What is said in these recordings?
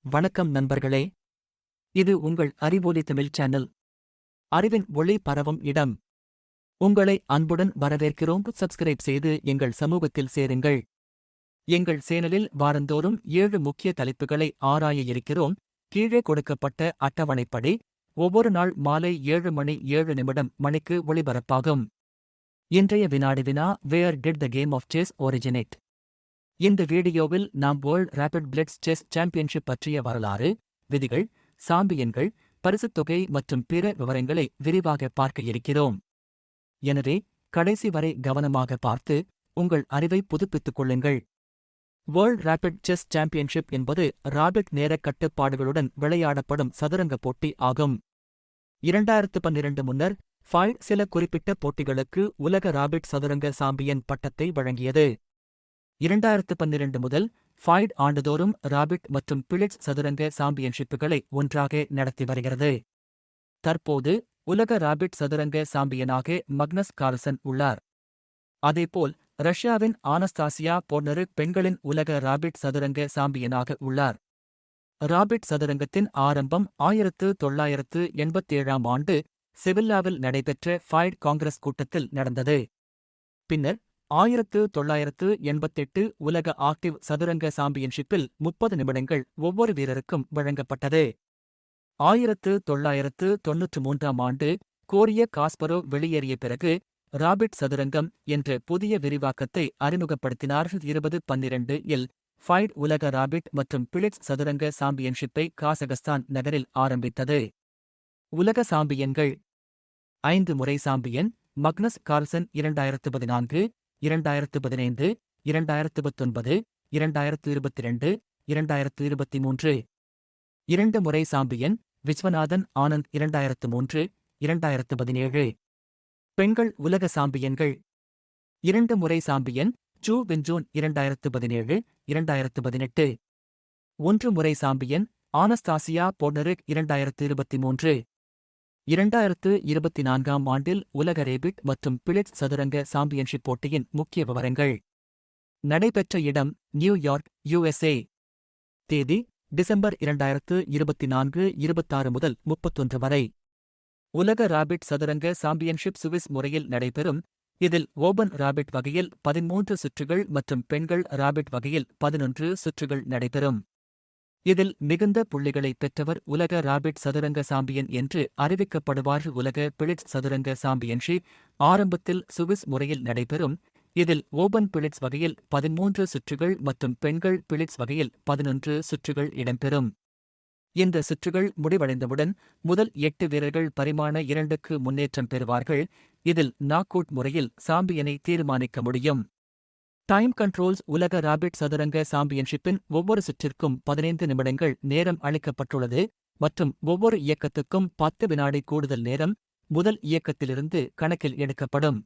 வணக்கம் நண்பர்களே. இது உங்கள் அறிவொலி தமிழ் சேனல். அறிவின் ஒளி பரவும் இடம். உங்களை அன்புடன் வரவேற்கிறோம். சப்ஸ்கிரைப் செய்து எங்கள் சமூகத்தில் சேருங்கள். எங்கள் சேனலில் வாரந்தோறும் 7 முக்கிய தலைப்புகளை ஆராய இருக்கிறோம். கீழே கொடுக்கப்பட்ட அட்டவணைப்படி ஒவ்வொரு நாள் மாலை 7 மணி 7 நிமிடம் மணிக்கு ஒளிபரப்பாகும். இன்றைய வினாடி வினா: where did the game of chess originate? இந்த வீடியோவில் நாம் world rapid blitz chess championship பற்றிய வரலாறு, விதிகள், சாம்பியன்கள், பரிசுத் தொகை மற்றும் பிற விவரங்களை விரிவாக பார்க்க இருக்கிறோம். எனவே கடைசி வரை கவனமாக பார்த்து உங்கள் அறிவை புதுப்பித்துக் கொள்ளுங்கள். வேர்ல்ட் ரேபிட் செஸ் சாம்பியன்ஷிப் என்பது ராபிட் நேரக் கட்டுப்பாடுகளுடன் விளையாடப்படும் சதுரங்க போட்டி ஆகும். 2012 முன்னர் FIDE சில குறிப்பிட்ட போட்டிகளுக்கு உலக ராபிட் சதுரங்க சாம்பியன் பட்டத்தை வழங்கியது. 2012 முதல் FIDE ஆண்டுதோறும் ராபிட் மற்றும் பிளிட்ஸ் சதுரங்க சாம்பியன்ஷிப்புகளை ஒன்றாக நடத்தி வருகிறது. தற்போது உலக ராபிட் சதுரங்க சாம்பியனாக மக்னஸ் கார்ல்சன் உள்ளார். அதேபோல் ரஷ்யாவின் ஆனஸ்தாசியா போர்னரு பெண்களின் உலக ராபிட் சதுரங்க சாம்பியனாக உள்ளார். ராபிட் சதுரங்கத்தின் ஆரம்பம் 1987 ஆண்டு செவில்லாவில் நடைபெற்ற FIDE காங்கிரஸ் கூட்டத்தில் நடந்தது. பின்னர் 1988 உலக ஆக்டிவ் சதுரங்க சாம்பியன்ஷிப்பில் 30 நிமிடங்கள் ஒவ்வொரு வீரருக்கும் வழங்கப்பட்டது. 1993 ஆண்டு கோரிய காஸ்பரோவ் வெளியேறிய பிறகு ராபிட் சதுரங்கம் என்ற புதிய விரிவாக்கத்தை அறிமுகப்படுத்தினார். 2012 இல் FIDE உலக ராபிட் மற்றும் பிளிட்ஸ் சதுரங்க சாம்பியன்ஷிப்பை காசகஸ்தான் நகரில் ஆரம்பித்தது. உலக சாம்பியன்கள்: 5 முறை சாம்பியன் மக்னஸ் கார்ல்சன் 2014, 2015, 2019, 2022, 2023. 2 முறை சாம்பியன் விஸ்வநாதன் ஆனந்த் 2003, 2017. பெண்கள் உலக சாம்பியன்கள்: 2 முறை சாம்பியன் சூ வின்ஜூன் 2017, 2018. 1 முறை சாம்பியன் ஆனஸ்தாசியா போர்னரிக் 2023. 2024 ஆண்டில் உலக ரேபிட் மற்றும் பிளிட்ஸ் சதுரங்க சாம்பியன்ஷிப் போட்டியின் முக்கிய விவரங்கள். நடைபெற்ற இடம் நியூயார்க், USA. தேதி டிசம்பர் 2024 26 முதல் 31 வரை. உலக ராபிட் சதுரங்க சாம்பியன்ஷிப் சுவிஸ் முறையில் நடைபெறும். இதில் ஓபன் ராபிட் வகையில் 13 சுற்றுகள் மற்றும் பெண்கள் ராபிட் வகையில் 11 சுற்றுகள் நடைபெறும். இதில் மிகுந்த புள்ளிகளை பெற்றவர் உலக ராபிட் சதுரங்க சாம்பியன் என்று அறிவிக்கப்படுவார். உலக பிளிட்ஸ் சதுரங்க சாம்பியன்ஷிப் ஆரம்பத்தில் சுவிஸ் முறையில் நடைபெறும். இதில் ஓபன் பிளிட்ஸ் வகையில் 13 சுற்றுகள் மற்றும் பெண்கள் பிளிட்ஸ் வகையில் 11 சுற்றுகள் இடம்பெறும். இந்த சுற்றுகள் முடிவடைந்தவுடன் முதல் 8 வீரர்கள் பரிமாண 2க்கு முன்னேற்றம் பெறுவார்கள். இதில் நாக் அவுட் முறையில் சாம்பியனை தீர்மானிக்க முடியும். டைம் கண்ட்ரோல்ஸ்: உலக ராபிட் சதுரங்க சாம்பியன்ஷிப்பின் ஒவ்வொரு சுற்றிற்கும் 15 நிமிடங்கள் நேரம் அளிக்கப்பட்டுள்ளது மற்றும் ஒவ்வொரு இயக்கத்துக்கும் 10 வினாடி கூடுதல் நேரம் முதல் இயக்கத்திலிருந்து கணக்கில் எடுக்கப்படும்.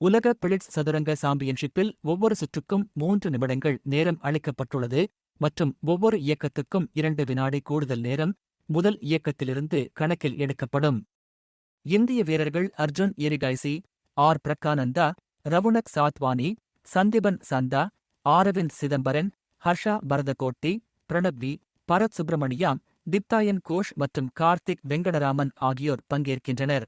உலக பிளிட்ஸ் சதுரங்க சாம்பியன்ஷிப்பில் ஒவ்வொரு சுற்றுக்கும் 3 நிமிடங்கள் நேரம் அளிக்கப்பட்டுள்ளது மற்றும் ஒவ்வொரு இயக்கத்துக்கும் 2 வினாடி கூடுதல் நேரம் முதல் இயக்கத்திலிருந்து கணக்கில் எடுக்கப்படும். இந்திய வீரர்கள் அர்ஜுன் எரிகைசி, ஆர் பிரகானந்தா, ரவுனக் சாத்வானி, சந்திபன் சந்தா, ஆரவிந்த் சிதம்பரன், ஹர்ஷா பரதகோட்டி, பிரணப் வி, பரத் சுப்பிரமணியாம், திப்தாயன் கோஷ் மற்றும் கார்த்திக் வெங்கடராமன் ஆகியோர் பங்கேற்கின்றனர்.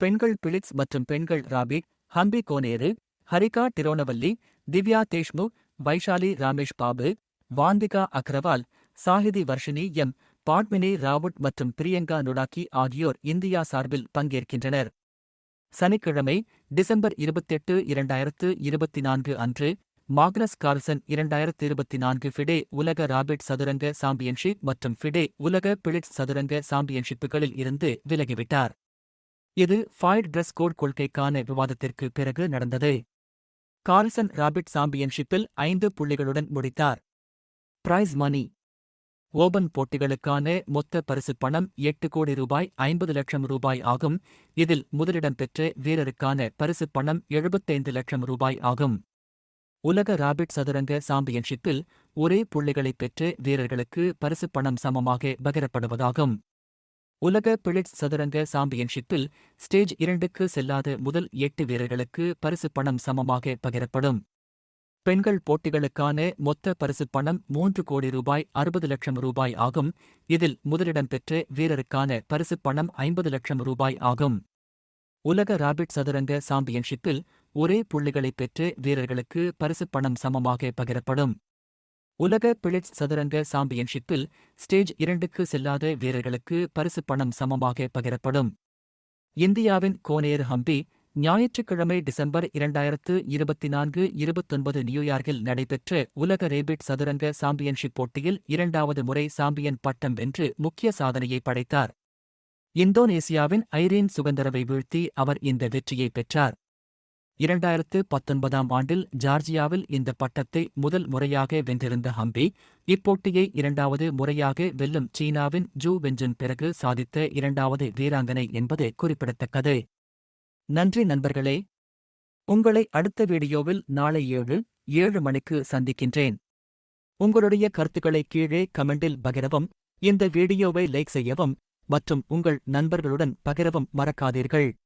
பெண்கள் பிளிட்ஸ் மற்றும் பெண்கள் ராபிட்: ஹம்பி கோனேரு, ஹரிகா டிரோனவல்லி, திவ்யா தேஷ்முக், வைஷாலி ராமேஷ் பாபு, வாந்திகா அக்ரவால், சாஹிதி வர்ஷினி எம், பாட்மினி ராவுட் மற்றும் பிரியங்கா நுடாக்கி ஆகியோர் இந்தியா சார்பில் பங்கேற்கின்றனர். சனிக்கிழமை டிசம்பர் 28, 2024 அன்று மாக்னஸ் கார்ல்சன் 2024 FIDE உலக ராபிட் சதுரங்க சாம்பியன்ஷிப் மற்றும் FIDE உலக பிளிட்ஸ் சதுரங்க சாம்பியன்ஷிப்புகளில் இருந்து விலகிவிட்டார். இது FIDE டிரெஸ் கோட் கொள்கைக்கான விவாதத்திற்கு பிறகு நடந்தது. கார்ல்சன் ராபிட் சாம்பியன்ஷிப்பில் 5 புள்ளிகளுடன் முடித்தார். பிரைஸ் மணி: ஓபன் போட்டிகளுக்கான மொத்த பரிசுப் பணம் 8 கோடி ரூபாய் 50 லட்சம் ரூபாய் ஆகும். இதில் முதலிடம் பெற்ற வீரருக்கான பரிசுப் பணம் 75 லட்சம் ரூபாய் ஆகும். உலக ராபிட் சதுரங்க சாம்பியன்ஷிப்பில் ஒரே புள்ளிகளைப் பெற்ற வீரர்களுக்கு பரிசுப் பணம் சமமாக பகிரப்படுவதாகும். உலக பிளிட்ஸ் சதுரங்க சாம்பியன்ஷிப்பில் ஸ்டேஜ் 2க்கு செல்லாத முதல் 8 வீரர்களுக்கு பரிசுப் பணம் சமமாக பகிரப்படும். பெண்கள் போட்டிகளுக்கான மொத்த பரிசுப் பணம் 3 கோடி ரூபாய் 60 லட்சம் ரூபாய் ஆகும். இதில் முதலிடம் பெற்ற வீரருக்கான பரிசுப் பணம் 50 லட்சம் ரூபாய் ஆகும். உலக ராபிட் சதுரங்க சாம்பியன்ஷிப்பில் ஒரே புள்ளிகளைப் பெற்ற வீரர்களுக்கு பரிசுப் பணம் சமமாக பகிரப்படும். உலக பிளிட்ஸ் சதுரங்க சாம்பியன்ஷிப்பில் ஸ்டேஜ் 2க்கு செல்லாத வீரர்களுக்கு பரிசுப் பணம் சமமாக பகிரப்படும். இந்தியாவின் கோனேர் ஹம்பி ஞாயிற்றுக்கிழமை டிசம்பர் 2024-29 நியூயார்க்கில் நடைபெற்ற உலக ரேபிட் சதுரங்க சாம்பியன்ஷிப் போட்டியில் 2வது முறை சாம்பியன் பட்டம் வென்று முக்கிய சாதனையை படைத்தார். இந்தோனேசியாவின் ஐரீன் சுகந்தரவை வீழ்த்தி அவர் இந்த வெற்றியை பெற்றார். 2019ஆம் ஆண்டில் ஜார்ஜியாவில் இந்த பட்டத்தை முதல் முறையாக வென்றிருந்த ஹம்பி இப்போட்டியை 2வது முறையாக வெல்லும் சீனாவின் ஜூ வெஞ்சின் பிறகு சாதித்த 2வது வீராங்கனை என்பது குறிப்பிடத்தக்கது. நன்றி நண்பர்களே. உங்களை அடுத்த வீடியோவில் நாளை 7 மணிக்கு சந்திக்கின்றேன். உங்களுடைய கருத்துக்களை கீழே கமெண்டில் பகிரவும், இந்த வீடியோவை லைக் செய்யவும் மற்றும் உங்கள் நண்பர்களுடன் பகிரவும் மறக்காதீர்கள்.